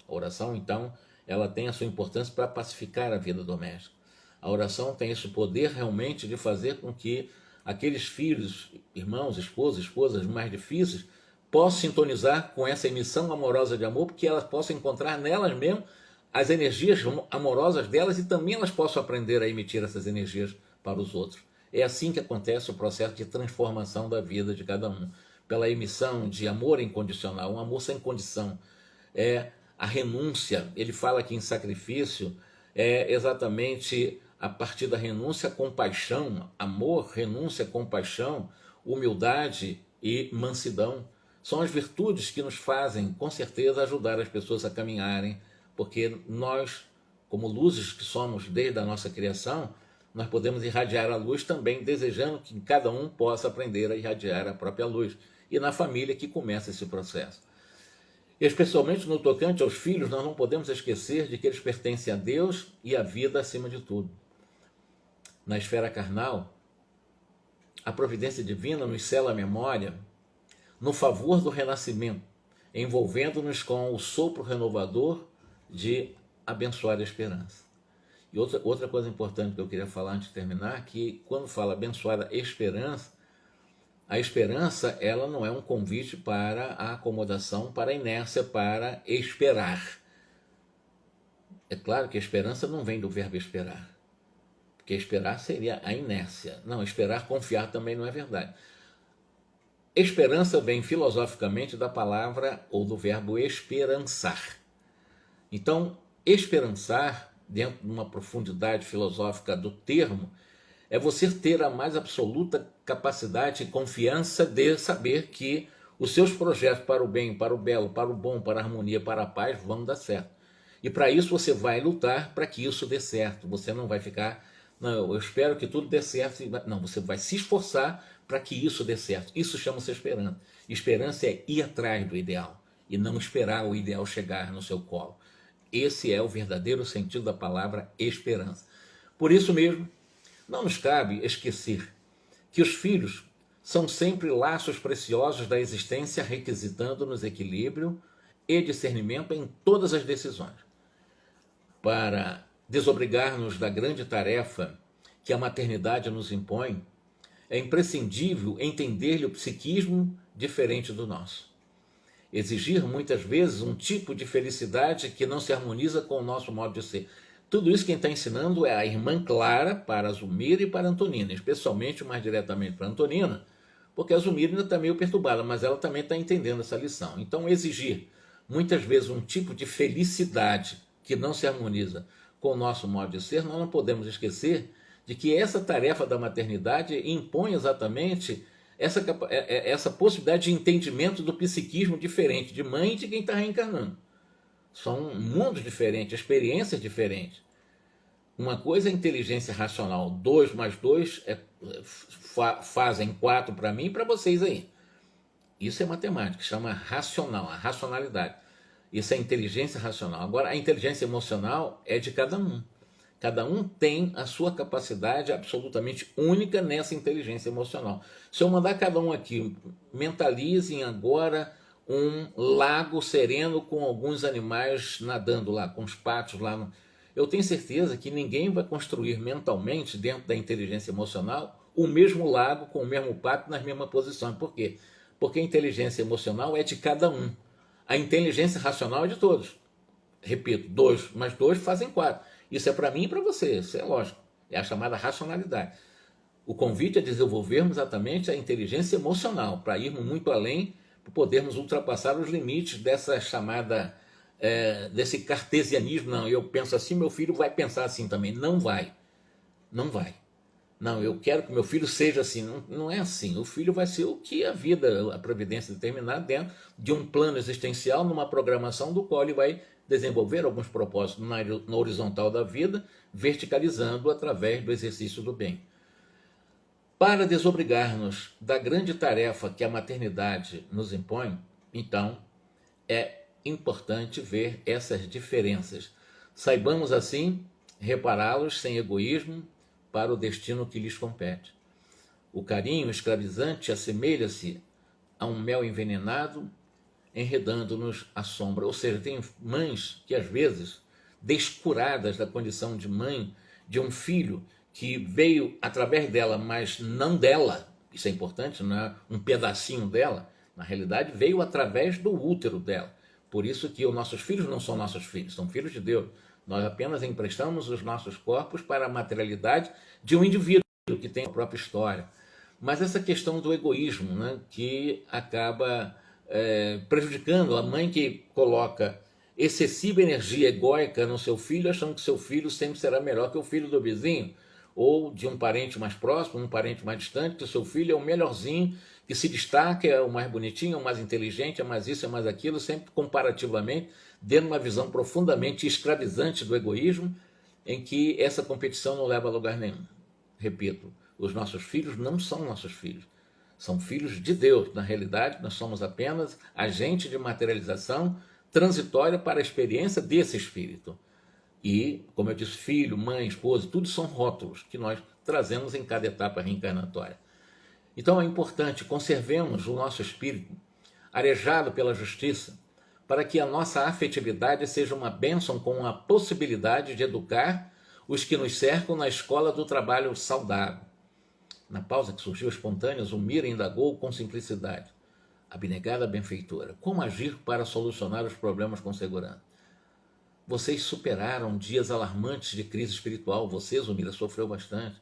Speaker 1: A oração, então, ela tem a sua importância para pacificar a vida doméstica. A oração tem esse poder realmente de fazer com que aqueles filhos, irmãos, esposas mais difíceis, possam sintonizar com essa emissão amorosa de amor, porque elas possam encontrar nelas mesmas as energias amorosas delas e também elas possam aprender a emitir essas energias para os outros. É assim que acontece o processo de transformação da vida de cada um, pela emissão de amor incondicional, um amor sem condição. É a renúncia, ele fala aqui em sacrifício, é exatamente a partir da renúncia, compaixão, amor, renúncia, compaixão, humildade e mansidão. São as virtudes que nos fazem, com certeza, ajudar as pessoas a caminharem, porque nós, como luzes que somos desde a nossa criação, nós podemos irradiar a luz também, desejando que cada um possa aprender a irradiar a própria luz. E na família que começa esse processo. E especialmente no tocante aos filhos, nós não podemos esquecer de que eles pertencem a Deus e à vida acima de tudo. Na esfera carnal, a providência divina nos sela a memória no favor do renascimento, envolvendo-nos com o sopro renovador de abençoar a esperança. E outra coisa importante que eu queria falar antes de terminar, que quando fala abençoar a esperança ela não é um convite para a acomodação, para a inércia, para esperar. É claro que a esperança não vem do verbo esperar, porque esperar seria a inércia. Não, esperar, confiar também não é verdade. Esperança vem filosoficamente da palavra ou do verbo esperançar. Então, esperançar, dentro de uma profundidade filosófica do termo, é você ter a mais absoluta capacidade e confiança de saber que os seus projetos para o bem, para o belo, para o bom, para a harmonia, para a paz vão dar certo. E para isso você vai lutar para que isso dê certo. Você não vai ficar, não, eu espero que tudo dê certo. Não, você vai se esforçar para que isso dê certo. Isso chama-se esperança. Esperança é ir atrás do ideal e não esperar o ideal chegar no seu colo. Esse é o verdadeiro sentido da palavra esperança. Por isso mesmo, não nos cabe esquecer que os filhos são sempre laços preciosos da existência, requisitando-nos equilíbrio e discernimento em todas as decisões. Para desobrigar-nos da grande tarefa que a maternidade nos impõe, é imprescindível entender-lhe o psiquismo diferente do nosso. Exigir muitas vezes um tipo de felicidade que não se harmoniza com o nosso modo de ser. Tudo isso quem está ensinando é a irmã Clara para a Zumira e para a Antonina, especialmente mais diretamente para a Antonina, porque a Zumira ainda está meio perturbada, mas ela também está entendendo essa lição. Então, exigir muitas vezes um tipo de felicidade que não se harmoniza com o nosso modo de ser, nós não podemos esquecer de que essa tarefa da maternidade impõe exatamente essa possibilidade de entendimento do psiquismo diferente de mãe e de quem está reencarnando. São mundos diferentes, experiências diferentes. Uma coisa é inteligência racional. 2 mais 2 fazem 4 para mim e para vocês aí. Isso é matemática, chama racional, a racionalidade. Isso é inteligência racional. Agora, a inteligência emocional é de cada um. Cada um tem a sua capacidade absolutamente única nessa inteligência emocional. Se eu mandar cada um aqui, mentalizem agora um lago sereno com alguns animais nadando lá, com os patos lá. Eu tenho certeza que ninguém vai construir mentalmente, dentro da inteligência emocional, o mesmo lago com o mesmo pato nas mesmas posições. Por quê? Porque a inteligência emocional é de cada um. A inteligência racional é de todos. Repito, 2 mais 2 fazem 4. Isso é para mim e para você, isso é lógico. É a chamada racionalidade. O convite é desenvolvermos exatamente a inteligência emocional, para irmos muito além, para podermos ultrapassar os limites dessa chamada, desse cartesianismo. Não, eu penso assim, meu filho vai pensar assim também. Não vai. Não vai. Não, eu quero que meu filho seja assim. Não, não é assim. O filho vai ser o que a vida, a providência determinar dentro de um plano existencial, numa programação do qual ele vai desenvolver alguns propósitos na horizontal da vida, verticalizando através do exercício do bem. Para desobrigar-nos da grande tarefa que a maternidade nos impõe, então, é importante ver essas diferenças. Saibamos, assim, repará-los sem egoísmo para o destino que lhes compete. O carinho escravizante assemelha-se a um mel envenenado, enredando-nos à sombra. Ou seja, tem mães que, às vezes, descuradas da condição de mãe de um filho que veio através dela, mas não dela, isso é importante, não é um pedacinho dela, na realidade veio através do útero dela. Por isso que os nossos filhos não são nossos filhos, são filhos de Deus. Nós apenas emprestamos os nossos corpos para a materialidade de um indivíduo que tem a própria história. Mas essa questão do egoísmo, né, que acaba prejudicando a mãe que coloca excessiva energia egóica no seu filho, achando que seu filho sempre será melhor que o filho do vizinho, ou de um parente mais próximo, um parente mais distante, que o seu filho é o melhorzinho, que se destaca, é o mais bonitinho, é o mais inteligente, é mais isso, é mais aquilo, sempre comparativamente, dando uma visão profundamente escravizante do egoísmo, em que essa competição não leva a lugar nenhum. Repito, os nossos filhos não são nossos filhos, são filhos de Deus. Na realidade, nós somos apenas agente de materialização transitória para a experiência desse espírito. E, como eu disse, filho, mãe, esposa, tudo são rótulos que nós trazemos em cada etapa reencarnatória. Então é importante conservemos o nosso espírito arejado pela justiça, para que a nossa afetividade seja uma bênção com a possibilidade de educar os que nos cercam na escola do trabalho saudável. Na pausa que surgiu espontânea, Zulmira indagou com simplicidade: abnegada benfeitora, como agir para solucionar os problemas com segurança? Vocês superaram dias alarmantes de crise espiritual. Você, Zulmira, sofreu bastante.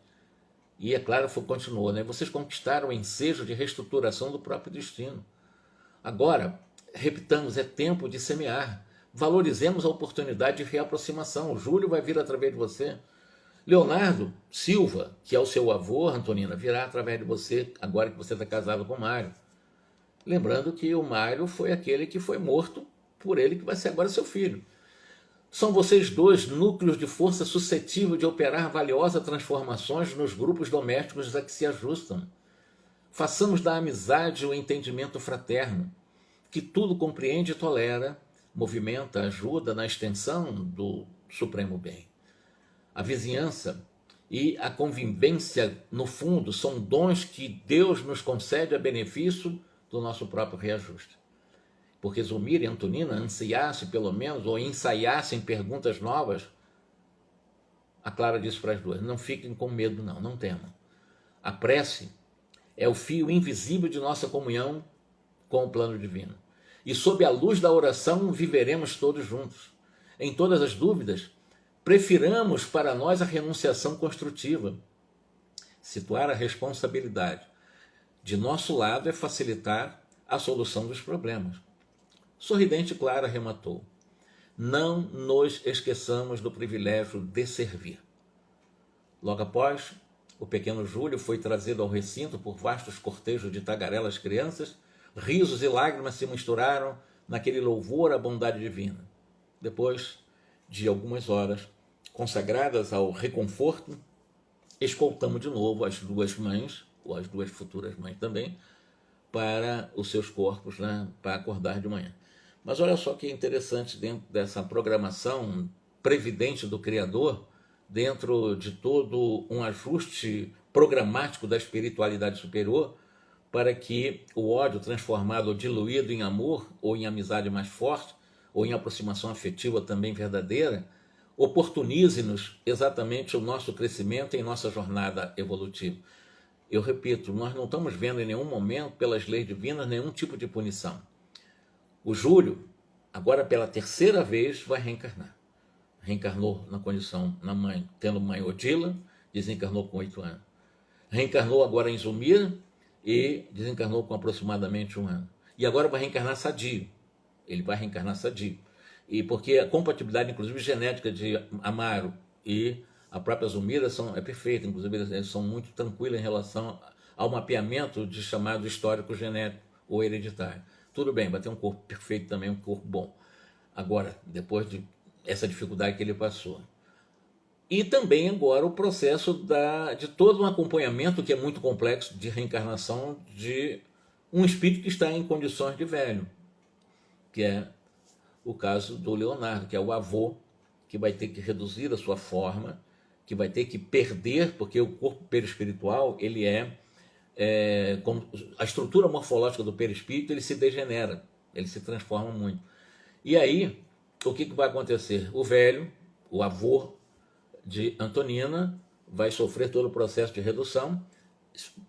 Speaker 1: E, é claro, continuou, né? Vocês conquistaram o ensejo de reestruturação do próprio destino. Agora, repitamos, é tempo de semear. Valorizemos a oportunidade de reaproximação. O Júlio vai vir através de você. Leonardo Silva, que é o seu avô, Antonina, virá através de você, agora que você está casado com o Mário. Lembrando que o Mário foi aquele que foi morto por ele, que vai ser agora seu filho. São vocês dois núcleos de força suscetível de operar valiosas transformações nos grupos domésticos a que se ajustam. Façamos da amizade o entendimento fraterno, que tudo compreende e tolera, movimenta, ajuda na extensão do supremo bem. A vizinhança e a convivência, no fundo, são dons que Deus nos concede a benefício do nosso próprio reajuste. Porque Zulmira e Antonina ansiassem, pelo menos, ou ensaiassem perguntas novas, a Clara disse para as duas: não fiquem com medo, não temam. A prece é o fio invisível de nossa comunhão com o plano divino. E sob a luz da oração viveremos todos juntos. Em todas as dúvidas, prefiramos para nós a renunciação construtiva. Situar a responsabilidade de nosso lado é facilitar a solução dos problemas. Sorridente, Clara arrematou: não nos esqueçamos do privilégio de servir. Logo após, o pequeno Júlio foi trazido ao recinto por vastos cortejos de tagarelas crianças. Risos e lágrimas se misturaram naquele louvor à bondade divina. Depois de algumas horas consagradas ao reconforto, escoltamos de novo as duas mães, ou as duas futuras mães também, para os seus corpos, né, para acordar de manhã. Mas olha só que interessante, dentro dessa programação previdente do Criador, dentro de todo um ajuste programático da espiritualidade superior, para que o ódio transformado ou diluído em amor, ou em amizade mais forte, ou em aproximação afetiva também verdadeira, oportunize-nos exatamente o nosso crescimento em nossa jornada evolutiva. Eu repito, nós não estamos vendo em nenhum momento, pelas leis divinas, nenhum tipo de punição. O Júlio, agora pela terceira vez, vai reencarnar. Reencarnou na condição, na mãe, tendo mãe Odila, desencarnou com 8 anos. Reencarnou agora em Zulmira e desencarnou com aproximadamente 1 ano. E agora vai reencarnar sadio. Ele vai reencarnar sadio. E porque a compatibilidade, inclusive genética, de Amaro e A própria Zumira é perfeita, inclusive eles são muito tranquilos em relação ao mapeamento de chamado histórico genético ou hereditário. Tudo bem, vai ter um corpo perfeito também, um corpo bom. Agora, depois de essa dificuldade que ele passou. E também agora o processo de todo um acompanhamento que é muito complexo de reencarnação de um espírito que está em condições de velho, que é o caso do Leonardo, que é o avô, que vai ter que reduzir a sua forma, que vai ter que perder, porque o corpo perispiritual, ele como a estrutura morfológica do perispírito, ele se degenera, ele se transforma muito. E aí, o que vai acontecer? O velho, o avô de Antonina, vai sofrer todo o processo de redução,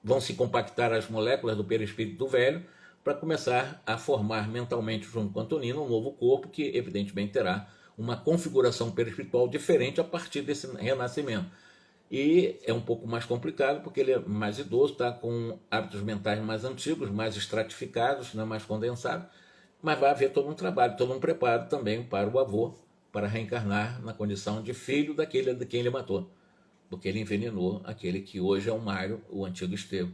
Speaker 1: vão se compactar as moléculas do perispírito do velho para começar a formar mentalmente, junto com Antonina, um novo corpo que, evidentemente, terá uma configuração perispiritual diferente a partir desse renascimento. E é um pouco mais complicado porque ele é mais idoso, está com hábitos mentais mais antigos, mais estratificados, né, mais condensados, mas vai haver todo um trabalho, todo um preparo também para o avô, para reencarnar na condição de filho daquele de quem ele matou, porque ele envenenou aquele que hoje é o Mário, o antigo Estevão.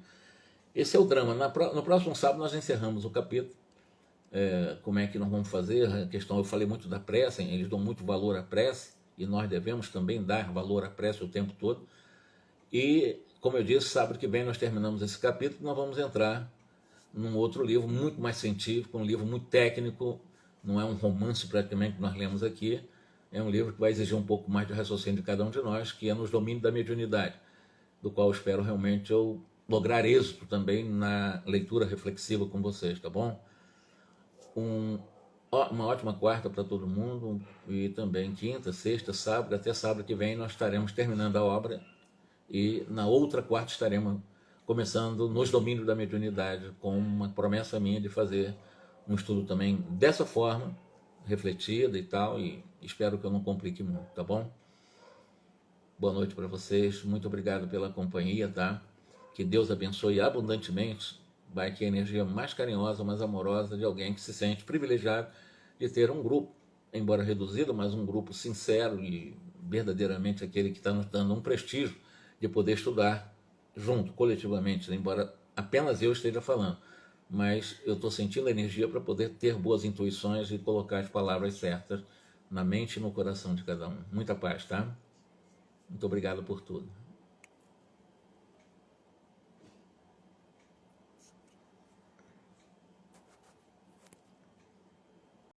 Speaker 1: Esse é o drama. No próximo sábado nós encerramos o capítulo. Como é que nós vamos fazer? A questão, eu falei muito da prece, eles dão muito valor à prece, e nós devemos também dar valor à prece o tempo todo. E, como eu disse, sábado que vem nós terminamos esse capítulo, nós vamos entrar num outro livro muito mais científico, um livro muito técnico, não é um romance praticamente que nós lemos aqui, é um livro que vai exigir um pouco mais de raciocínio de cada um de nós, que é nos domínios da mediunidade, do qual eu espero realmente eu lograr êxito também na leitura reflexiva com vocês, tá bom? Uma ótima quarta para todo mundo, e também quinta, sexta, sábado, até sábado que vem nós estaremos terminando a obra, e na outra quarta estaremos começando nos domínios da mediunidade, com uma promessa minha de fazer um estudo também dessa forma, refletida e tal, e espero que eu não complique muito, tá bom? Boa noite para vocês, muito obrigado pela companhia, tá? Que Deus abençoe abundantemente, vai que a energia mais carinhosa, mais amorosa de alguém que se sente privilegiado de ter um grupo, embora reduzido, mas um grupo sincero e verdadeiramente aquele que está nos dando um prestígio de poder estudar junto, coletivamente, embora apenas eu esteja falando, mas eu estou sentindo a energia para poder ter boas intuições e colocar as palavras certas na mente e no coração de cada um. Muita paz, tá? Muito obrigado por tudo.